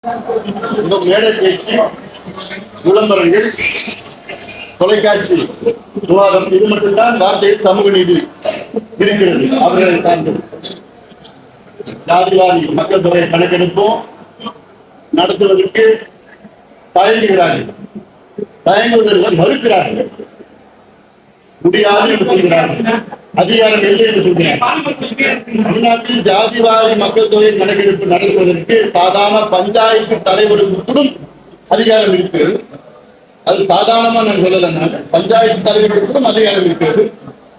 இந்த மேடை பேச்சு, விளம்பரங்கள், தொலைக்காட்சி விவாதம் இது மட்டும்தான் நாட்டில் சமூக நீதி இருக்கிறது. அவர்களை சார்ந்தது ஜாதிவாரி மக்கள் தொகை கணக்கெடுப்பும் நடத்துவதற்கு தயங்குகிறார்கள். தயங்குவதற்கு மறுக்கிறார்கள். முடியாது என்று சொல்கிறார்கள். அதிகாரம் இல்லை என்று சொல்கிறார்கள். தமிழ்நாட்டில் ஜாதிவாரி மக்கள் தொகை கணக்கெடுப்பு நடத்துவதற்கு சாதாரண பஞ்சாயத்து தலைவருக்கும் அதிகாரம் இருக்கிறது. அது சாதாரணமா நான் சொல்லல, பஞ்சாயத்து தலைவர்களுக்கும் அதிகாரம் இருக்கிறது.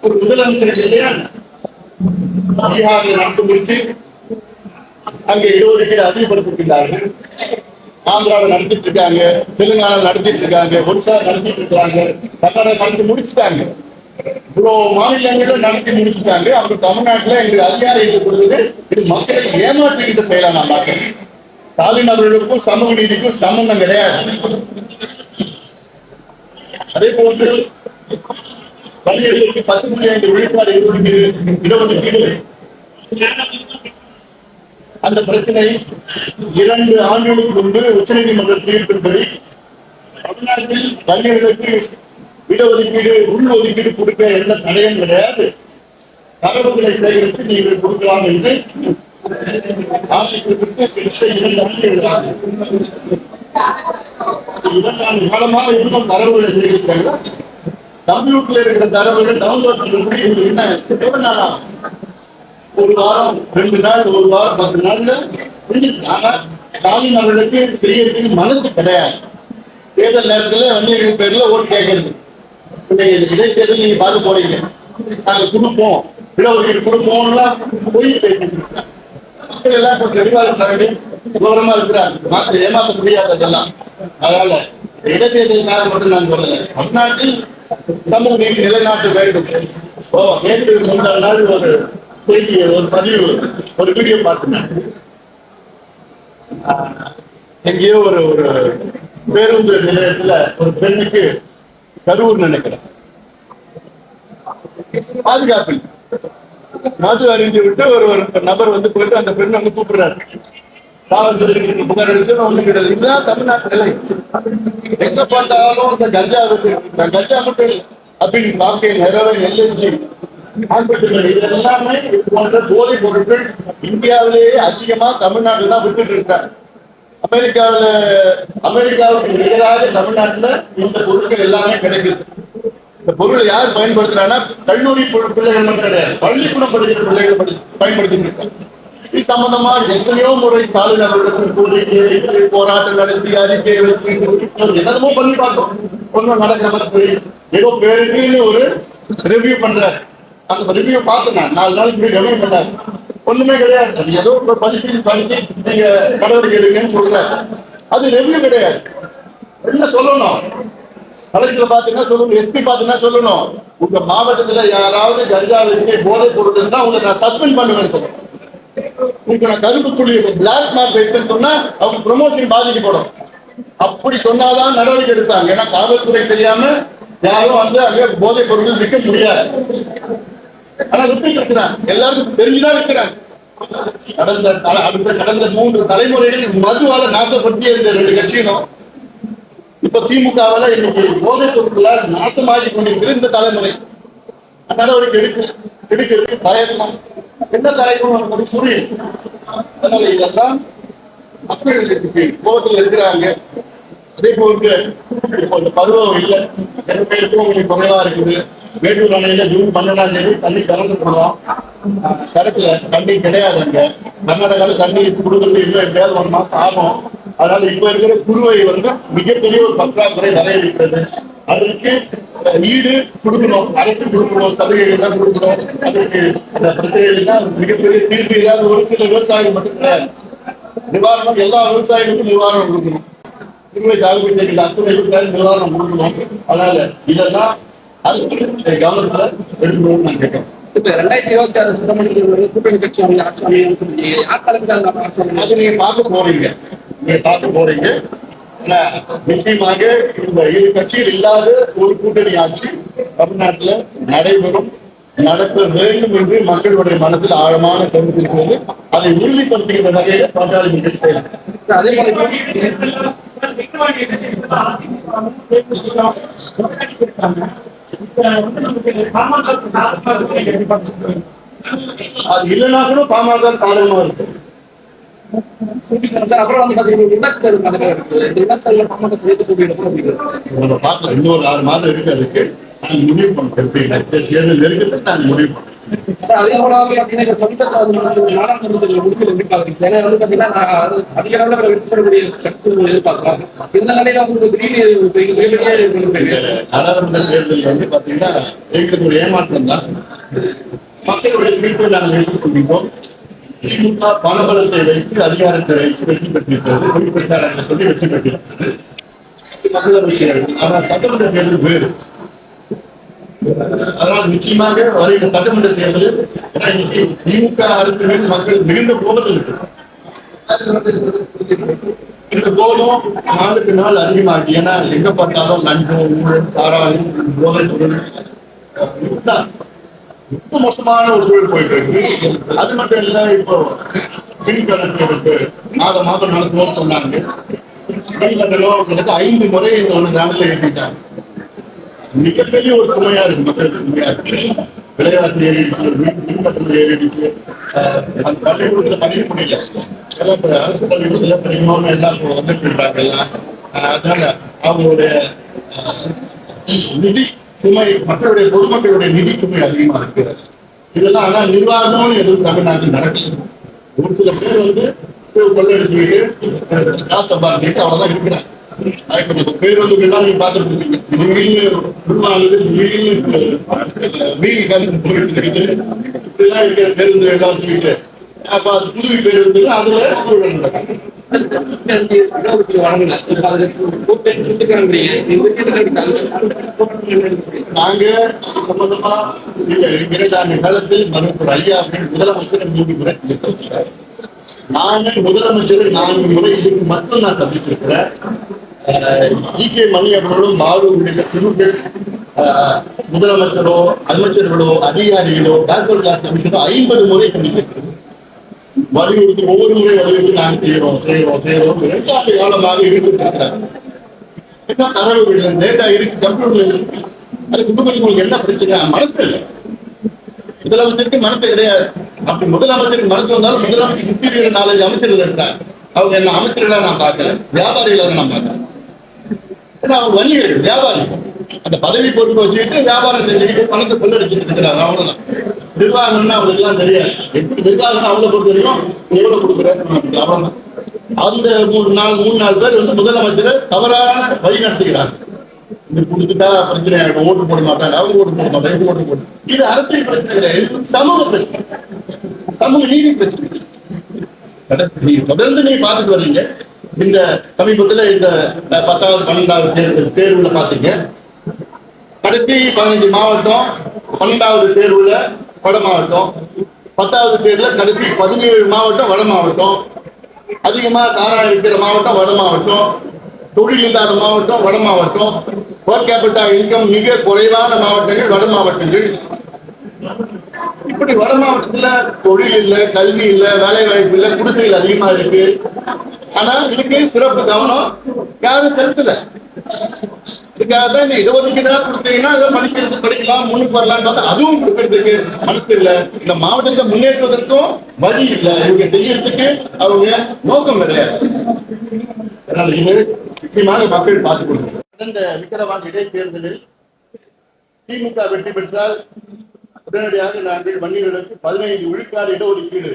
ஒரு முதலமைச்சர் இல்லையா, பீகாரில் நடந்து முடிச்சு அங்கே இடஒதுக்கீடு அதிகப்படுத்திருக்கிறார்கள். ஆந்திராவில் நடத்திட்டு இருக்காங்க, தெலுங்கானா நடத்திட்டு இருக்காங்க, ஒடிசா நடத்திட்டு இருக்காங்க, கர்நாடகா நடத்தி முடிச்சுட்டாங்க. இவ்வளவு மாநிலங்களும் நடத்தி முடிச்சுட்டாங்க. அப்ப தமிழ்நாட்டில் எங்களுக்கு அதிகாரம் என்று சொல்வது இது மக்களை ஏமாற்றுகின்ற செயலா நான் பார்க்கிறேன். ஸ்டாலின் அவர்களுக்கும் சமூக நீதிக்கும் சம்பந்தம் கிடையாது. அதே போன்று பள்ளிகளுக்கு 10.5 விழுக்காடு இடஒதுக்கீடு, அந்த பிரச்சனை 2 ஆண்டுகளுக்கு முன்பு உச்சநீதிமன்ற தீர்ப்பின்படி தமிழ்நாட்டில் பள்ளிகளுக்கு இடஒதுக்கீடு உள்ஒதுக்கீடு கொடுக்க எந்த தடையும் கிடையாது. தரவுகளை சேகரித்து நீங்கள் கொடுக்கலாம் என்று காலமாக இருந்தும் தரவுகளை சேகரித்தாங்க. கம்ப்யூட்டர்ல இருக்கிற தரவுகள் டவுன்லோட் என்ன ஒரு வாரம் 2 நாள், ஒரு வாரம் 10 நாள்ல ஸ்டாலின் அவர்களுக்கு செய்யறதுக்கு மனசு கிடையாது. தேர்தல் நேரத்தில் வன்னியர்கள் பேர்ல ஓட்டு கேட்கறது. இடைத்தேர்தல் நீங்க பார்க்க போறீங்க, நாங்க கொடுப்போம், இடஒதுக்கீடு கொடுப்போம்லாம் போய் பேசிட்டு இருக்காங்க. மக்கள் எல்லாம் கொஞ்சம் தெளிவா இருக்கிறாங்க, விவரமா இருக்கிறாங்க, ஏமாற்ற முடியாது அதெல்லாம். அதனால இடைத்தேர்தலுக்காக மட்டும் நான் சொல்லல, தமிழ்நாட்டில் சமூக நீதி நிலைநாட்ட வேண்டும். நேற்று முந்தாள் நாள் ஒரு செய்தி, ஒரு பதிவு, ஒரு வீடியோ பார்த்தேன். எங்கேயோ ஒரு பேருந்து நிலையத்துல ஒரு பெண்ணுக்கு கரூர் நினைக்கிறேன் பாதுகாப்பில் மது அறிந்து விட்டு ஒரு நபர் வந்து போயிட்டு அந்த பெண் வந்து கூப்பிடுறாரு. காவல்துறைக்கு புகார் அளிச்சு ஒண்ணும் கிடையாது. இதுதான் தமிழ்நாட்டு நிலை. எங்க பார்த்தாலும் இந்த கஞ்சா கஞ்சா மட்டும் அப்படின்னு பாக்கெட், ஹெரோயின், எல்எஸ்டி, இது எல்லாமே போன்ற போதைப் பொருட்கள் இந்தியாவிலேயே அதிகமா தமிழ்நாட்டில் தான் விட்டுட்டு இருக்காங்க. அமெரிக்காவுக்கு நிகராக தமிழ்நாட்டில் இந்த பொருட்கள் எல்லாமே கிடைக்குது. இந்த பொருளை யார் பயன்படுத்துறாங்கன்னா கல்லூரி பிள்ளைகள் மட்டும் கிடையாது, பள்ளிக்கூடம் படிக்கிற பிள்ளைகள் பயன்படுத்திட்டு இருக்காங்க. இது சம்பந்தமா எத்தனையோ முறை ஸ்டாலின் அவர்களுக்கு கோரிக்கை, போராட்டம் நடத்தி, அறிக்கை வச்சு என்னமோ பண்ணி பார்த்தோம். ஒன்றும் நடக்கிற ஏதோ பேருக்குன்னு ஒரு ரிவ்யூ பண்றாரு. அந்த ரிவ்யூ பார்த்தேன், 4 நாளைக்கு ரிவ்யூ பண்ணாரு. ஒண்ணுமே கிடையாது. ஏதோ படிச்சு நீங்க நடவடிக்கை எடுங்கன்னு சொல்றாரு. அது ரெவ்யூ கிடையாது. என்ன சொல்லணும், கலெக்டர் பாத்தீங்கன்னா சொல்லணும், எஸ்பி பாத்தீங்கன்னா சொல்லணும், உங்க மாவட்டத்துல யாராவது கஞ்சா வச்சு போதைப் பொருள் இருந்தா உங்களை நான் சஸ்பெண்ட் பண்ணுவேன்னு சொல்லணும். உங்களுக்கு நான் கருப்பு புள்ளி பிளாக் மார்க் வைப்பேன்னு சொன்னா அவங்க ப்ரொமோஷன் பாதிக்கப்படும். அப்படி சொன்னாதான் நடவடிக்கை எடுத்தாங்க. ஏன்னா காவல்துறை தெரியாம யாரும் வந்து அங்க போதைப் பொருட்கள் விற்க முடியாது. ஆனா விட்டுட்டு இருக்கிறாங்க, எல்லாருக்கும் தெரிஞ்சுதான் இருக்கிறாங்க. கடந்த 3 தலைமுறைகளில் மதுவால நாசப்படுத்திய இந்த 2 கட்சிகளும் இப்ப திமுகவால இன்னைக்கு போதைப் பொருட்களால் நாசமாகி கொண்டிருக்கிற இந்த தலைமுறை நடவடிக்கை எடுக்கிறது தயக்கம். என்ன தயக்கம் புரியும். அதனால இதெல்லாம் மக்களுக்கு கோபத்தில் இருக்கிறாங்க. அதே போன்று இப்போ இந்த பருவம் இல்லை, 2 பேருக்கும் உங்களுக்கு குறைவா இருக்குது. மேட்டூர் அணையில ஜூன் 12ஆம் தேதி தண்ணி திறந்து போடுவோம். கணக்குல தண்ணி கிடையாது. அங்க கர்நாடகாவில் தண்ணி கொடுக்கறது இல்லை, எப்படியாவது 1 மாசம் ஆகும். அதனால இப்ப இருக்கிற குருவை வந்து மிகப்பெரிய ஒரு பற்றாக்குறை நிறைய இருக்கிறது. அதற்கு ஈடு கொடுக்கணும், அரசு கொடுக்கணும், சலுகைகள் கொடுக்கணும். அதற்கு அந்த பிரச்சனைகள் மிகப்பெரிய தீர்வு இல்லாத ஒரு சில விவசாயிகள் மட்டும் கிடையாது. நிவாரணம் எல்லா விவசாயிகளுக்கும் நிவாரணம் கொடுக்கணும். குருவை சாகுபடி செய்கிற அத்தனை விவசாயிகள் நிவாரணம் கொடுக்கணும். அதனால இதெல்லாம் அரசு கவனத்துல எடுக்கணும்னு நான் கேட்கிறேன். 2026 சட்டமன்ற கூட்டணி கட்சி அது நீங்க பார்க்க போறீங்க. நிச்சயமாக இந்த 7 கட்சியில் இல்லாத ஒரு கூட்டணி ஆட்சி தமிழ்நாட்டில் நடைபெறும். நடக்க வேண்டும் என்று மக்களுடைய மனத்தில் ஆழமான கருத்து இருக்கிறது. அதை உறுதிப்படுத்துகின்ற வகையில் பாட்டாளி மக்கள் செய்யலாம். அதே மாதிரி அது இல்லைன்னா கூட பாமக சாதகமா இருக்கு. அப்புறம் வந்து பாத்தீங்கன்னா விமர்சனம் இருக்கு. இந்த விமர்சனம் பாமக நம்ம பார்க்கலாம். இன்னொரு 6 மாதம் இருக்கு. அதுக்கு நாங்க முடிவு பண்ணுறோம். தேர்தல் நெருக்கத்தை நாங்க முடிவு பண்ணுறோம். அதே போல பாத்தீங்கன்னா சமீபத்தில் நாடாளுமன்றத்தில் முடிவு எதிர்பார்க்கிறேன். ஏன்னா வந்து பாத்தீங்கன்னா அதிக அளவில் வெற்றி எதிர்பார்க்கலாம். இந்த நிலையில நாடாளுமன்ற தேர்தல் வந்து பாத்தீங்கன்னா எங்களுக்கு ஒரு ஏமாற்றம் தான். மக்களுடைய தீர்ப்பை நாங்கள் ஏற்றுக்கொள்கிறோம். திமுக பணபலத்தை வைத்து அதிகாரத்தை வைத்து வெற்றி பெற்றிருக்கிறது. பொதுப்பிரச்சாரங்களை சொல்லி வெற்றி பெற்றிருக்கிறது. மக்களவை தேர்தல். ஆனால் சட்டமன்ற தேர்தல் வேறு. அதனால் நிச்சயமாக வருகிற சட்டமன்ற தேர்தலில் திமுக அரசு மீது மக்கள் மிகுந்த கோபத்தில் இருக்கு. இந்த கோபம் நாளுக்கு நாள் அதிகமாகி, ஏன்னா எங்க பார்த்தாலும் லஞ்சம், ஊழல், சாராயம், போதைப் பொருள் ரொம்ப மோசமான ஒரு சூழல் போயிட்டு இருக்கு. அது மட்டும் இல்ல, இப்போ மின் கணக்கு மாதம் நடத்துவோம் சொன்னாங்க. மின் கட்டணம் கிட்டத்தட்ட 5 முறை இந்த ஒன்று கிராமத்தில் ஏற்றிட்டாங்க. மிகப்பெரிய ஒரு சுமையா இருக்கு. மக்களுக்கு சுமையா இருக்கு. விலைவாசி ஏறிடுச்சு, மின் கட்டணம் ஏறிடுச்சு. பள்ளிக்கூடத்துல படிக்க முடியல. எல்லாம் அரசு பள்ளிக்கூடத்துல படிக்கணும்னு எல்லாம் வந்துட்டு இருக்காங்க எல்லாம். அதனால அவங்களுடைய நிதி சுமை, மக்களுடைய பொதுமக்களுடைய நிதி சுமை அதிகமா இருக்கிறது. இதெல்லாம் ஆனா நிர்வாகம்னு எதுவும் தமிழ்நாட்டில் நடக்குது. ஒரு சில பேர் வந்து கொள்ளடிச்சுக்கிட்டு காசு சம்பாதிக்கிட்டு அவ்வளவுதான் இருக்கிறாங்க. பேர் வந்து எல்லாம் நீங்க பார்த்துருக்கீங்க. வீல் கலந்து போயிட்டு இருக்குது. இப்படிலாம் இருக்கிற பேருந்து எல்லாம் வச்சுக்கிட்டு அப்ப அது புதுவி பேர் இருந்தது. அதுல நடக்கும். நாங்க சம்பந்தமா 2 ஆண்டு காலத்தில் மருத்துவர் ஐயா அப்படின்னு முதலமைச்சர் 3 முறை சந்தித்திருக்கிறேன். நாங்கள் முதலமைச்சரை 4 முறை இதுக்கு மட்டும் நான் சந்தித்திருக்கிறேன். ஜி.கே. மணி அவர்களும் பாலு உள்ளிட்ட குழுக்கள் முதலமைச்சரோ அமைச்சர்களோ அதிகாரிகளோ பேக்வர்ட் கிளாஸ் கமிஷனோ 50 முறை சந்தித்திருக்கிறோம். வலியுறுத்தி ஒவ்வொரு முறை வலியுறுத்தி நாங்கள் செய்யறோம் 2 ஆண்டு காலமாக இருந்திருக்கிறாங்க. என்ன தரவுகள் டேட்டா இருக்கு, கம்ப்யூட்டர்ல இருக்கு. அது குடும்பங்களுக்கு என்ன பிரச்சனை? மனசு இல்லை. முதலமைச்சருக்கு மனசு கிடையாது. அப்படி முதலமைச்சருக்கு மனசு வந்தாலும் முதலமைச்சர் சுத்தி இருக்கிற 4-5 அமைச்சர்கள் இருக்காங்க. அவங்க என்ன அமைச்சர்களா நான் பார்க்கல, வியாபாரிகளாக நான் பார்க்கறேன். ஏன்னா அவங்க வணிகர்கள், வியாபாரிகள். அந்த பதவி பொறுப்பை வச்சுக்கிட்டு வியாபாரம் செஞ்சுக்கிட்டு பணத்தை கொள்ளடிச்சுட்டு இருக்கிறாங்க. அவ்வளவுதான். நிர்வாகம்னா அவங்களுக்கு எல்லாம் தெரியாது. எப்படி நிர்வாகம் அவங்களை பொறுத்த வரைக்கும் எவ்வளவு கொடுக்குறேன் அவ்வளவுதான். அந்த 3-4 பேர் வந்து முதலமைச்சரை தவறான வழி நடத்துகிறாங்க. இது கொடுத்துட்டா பிரச்சனை ஆகிடும், ஓட்டு போட மாட்டாங்க, அவங்க ஓட்டு போட மாட்டாங்க, ஓட்டு போட. இது அரசியல் பிரச்சனை கிடையாது, சமூக பிரச்சனை, சமூக நீதி பிரச்சனை. தொடர்ந்து நீங்க பார்த்துட்டு வரீங்க. இந்த சமீபத்துல இந்த 10வது 12வது தேர்வுல பாத்தீங்க. கடைசி 15 மாவட்டம் 12வது தேர்வுல வட மாவட்டம், 10வது தேர்வுல கடைசி 17 மாவட்டம் வட மாவட்டம், அதிகமா சாராயம் இருக்கிற மாவட்டம் வட மாவட்டம், தொழில் இல்லாத மாவட்டம் வட மாவட்டம், பர் கேபிட்டா இன்கம் மிக குறைவான மாவட்டங்கள் வட மாவட்டங்கள். இப்படி வட மாவட்டத்துல தொழில் இல்ல, கல்வி இல்ல, வேலை வாய்ப்பு இல்ல, குடிசைகள் அதிகமா இருக்கு. ஆனா இதுக்கு சிறப்பு கவனம் யாரும் செலுத்தல. இதுக்காக தான் இடஒதுக்கீடா கொடுத்தீங்கன்னா படிக்கிறது படிக்கலாம், முன்னுக்கு வரலாம். அதுவும் கொடுக்கறதுக்கு மனசு இல்ல. இந்த மாவட்டத்தை முன்னேற்றுவதற்கும் வழி இல்லை. இவங்க செய்யறதுக்கு அவங்க நோக்கம் கிடையாது. அதனால இது நிச்சயமாக மக்கள் பார்த்துக் கொள்ளுங்க. கடந்த விக்கிரவாண்டி இடைத்தேர்தலில் திமுக வெற்றி பெற்றால் உடனடியாக நாங்கள் வன்னியர்களுக்கு 15 விழுக்காடு இடஒதுக்கீடு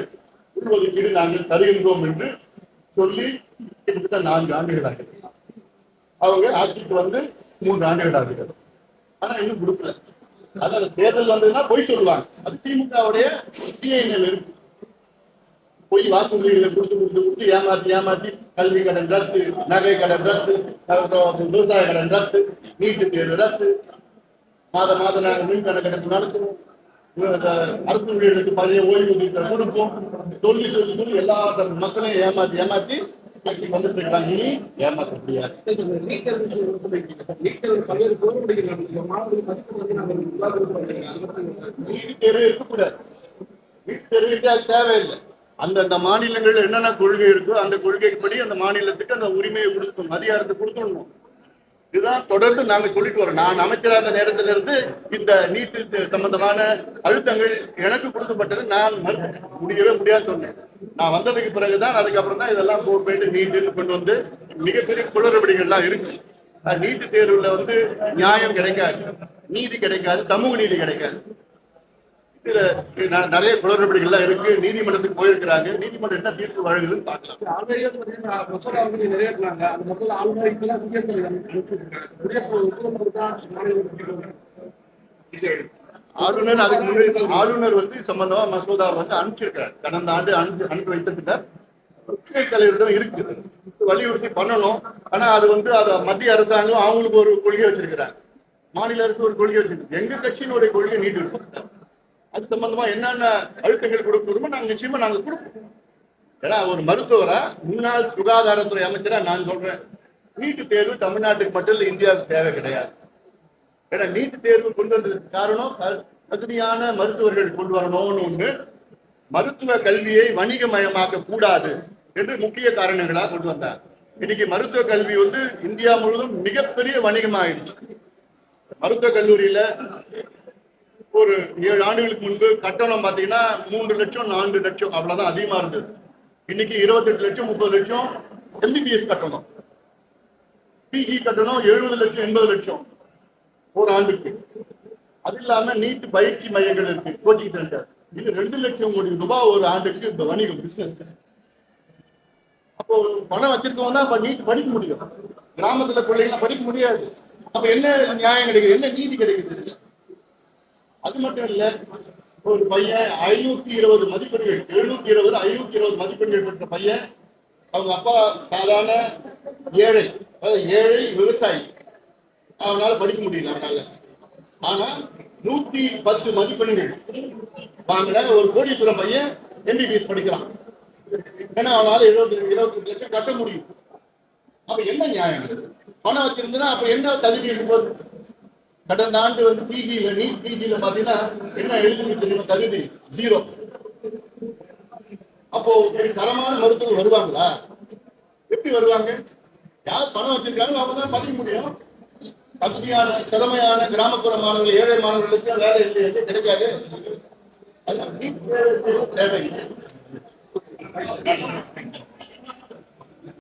உள்ஒதுக்கீடு நாங்கள் தருகின்றோம் என்று சொல்லி கிட்டத்தட்ட 4 ஆண்டுகளாக அவங்க ஆட்சிக்கு வந்து 3 ஆண்டுகள் ஆகுது. ஆனா இன்னும் கொடுக்கல. அதாவது தேர்தல் வந்ததுன்னா பொய் சொல்லுவாங்க. அது திமுகவுடைய டிஎன்ஏல இருக்கு. பொய் வாக்குறுதிகளை கொடுத்து ஏமாத்தி கல்வி கடன் ரத்து, நகை கடன் ரத்து, விவசாய கடன் ரத்து, நீட்டு தேர்வு ரத்து, மாதம் நாங்கள் மின் கணக்கெடுப்பு நடத்துவோம், அரசு ஊழியர்களுக்கு பழைய ஓய்வூதியத்தை கொடுப்போம் சொல்லி எல்லா மக்களையும் ஏமாத்தி ஆட்சிக்கு வந்துட்டு இருக்காங்க. நீ ஏமாற்ற முடியாது. நீதி தேர்வு இருக்கக்கூடாது. நீதி தேர்வுக்கு அது தேவையில்லை. அந்தந்த மாநிலங்கள் என்னென்ன கொள்கை இருக்கோ அந்த கொள்கைப்படி அந்த மாநிலத்துக்கு அந்த உரிமையை கொடுக்கணும், அதிகாரத்தை கொடுக்கணும். இதுதான் தொடர்ந்து நாங்க சொல்லிட்டு வரோம். நான் அமைச்சராக நேரத்தில இருந்து இந்த நீட்டு சம்பந்தமான அழுத்தங்கள் எனக்கு கொடுக்கப்பட்டது. நான் முடியவே முடியாது சொன்னேன். நான் வந்ததுக்கு பிறகுதான் அதுக்கப்புறம் தான் இதெல்லாம் போட்டு நீட்டுன்னு கொண்டு வந்து மிகப்பெரிய குளறுபடிகள்லாம் இருக்கு. நீட்டு தேர்வுல வந்து நியாயம் கிடைக்காது, நீதி கிடைக்காது, சமூக நீதி கிடைக்காது. இதுல நிறைய குளறுபடிகள்லாம் இருக்கு. நீதிமன்றத்துக்கு போயிருக்கிறாங்க. நீதிமன்றம் என்ன தீர்ப்பு வழங்குதுன்னு பார்க்கலாம். ஆளுநர் அதுக்கு முன்னாடி ஆளுநர் வந்து சம்பந்தமா மசோதா வந்து அனுப்பிச்சிருக்காரு. கடந்த ஆண்டு அனுப்பி வைத்திருக்கிறார். தலைவரிடம் இருக்குது, வலியுறுத்தி பண்ணணும். ஆனா அது வந்து மத்திய அரசாங்கம் அவங்களுக்கு ஒரு கொள்கை வச்சிருக்கிறாங்க, மாநில அரசு ஒரு கொள்கை வச்சிருக்கு. எங்க கட்சியினுடைய கொள்கை நீட்டு இருக்கு. அது சம்பந்தமா என்னென்ன அழுத்தங்கள் கொடுக்கணுமோ நாங்க நிச்சயமா நாங்க கொடுப்போம். ஏன்னா ஒரு மருத்துவரா, முன்னாள் சுகாதாரத்துறை அமைச்சரா நான் சொல்றேன், நீட்டு தேர்வு தமிழ்நாட்டுக்கு மட்டும் இல்ல, இந்தியாவுக்கு தேவை கிடையாது. ஏன்னா நீட்டு தேர்வு கொண்டு வந்ததுக்கு காரணம் தகுதியான மருத்துவர்கள் கொண்டு வரணும்னு ஒண்ணு, மருத்துவ கல்வியை வணிகமயமாக்க கூடாது என்று முக்கிய காரணங்களாக கொண்டு வந்தார். இன்னைக்கு மருத்துவ கல்வி வந்து இந்தியா முழுவதும் மிகப்பெரிய வணிகமாயிடுச்சு. மருத்துவ கல்லூரியில ஒரு 7 ஆண்டுகளுக்கு முன்பு கட்டணம் பாத்தீங்கன்னா 3 லட்சம் 4 லட்சம் அவ்வளவுதான் அதிகமா இருந்தது. இன்னைக்கு 28 லட்சம் 30 லட்சம் எம்பிபிஎஸ் கட்டணம், பிஜி கட்டணம் 70 லட்சம் 80 லட்சம் ஒரு ஆண்டுக்கு. அது இல்லாம நீட் பயிற்சி மையங்கள் இருக்கு, கோச்சிங் சென்டர், இது 2 லட்சம் கோடி ரூபாய் ஒரு ஆண்டுக்கு இந்த வணிகம் பிசினஸ். அப்போ பணம் வச்சிருக்கவங்க தான் நீட் படிக்க முடியும், கிராமத்துல பிள்ளைங்க படிக்க முடியாது. அப்ப என்ன நியாயம் கிடைக்குது, என்ன நீதி கிடைக்குது? அது மட்டும் இல்ல, ஒரு பையன் 520 மதிப்பெண்கள், 720 520 மதிப்பெண்கள் பெற்ற பையன், அவங்க அப்பா சாதாரண ஏழை, அதாவது ஏழை விவசாயி, அவனால படிக்க முடியல அவனால. ஆனா 110 மதிப்பெண்கள் வாங்கின ஒரு கோடீஸ்வரம் பையன் எம்பிபிஎஸ் படிக்கிறான். ஏன்னா அவனால 28 லட்சம் கட்ட முடியும். அப்ப என்ன நியாயம்? பணம் வச்சிருந்தா அப்ப என்ன தகுதி இருக்கும்போது? கடந்த ஆண்டு வந்து பிஜியில நீட் பிஜியில பாத்தீங்கன்னா என்ன எழுதி தெரியுமா? தகுதி 0. அப்போ தரமான மருத்துவர்கள் வருவாங்களா? எப்படி வருவாங்க? யார் பணம் வச்சிருக்காங்க அவங்க தான் படிக்க முடியும். தகுதியான திறமையான கிராமப்புற மாணவர்கள், ஏழை மாணவர்களுக்கு வேலை இல்லை, கிடைக்காது. தேவையில்லை.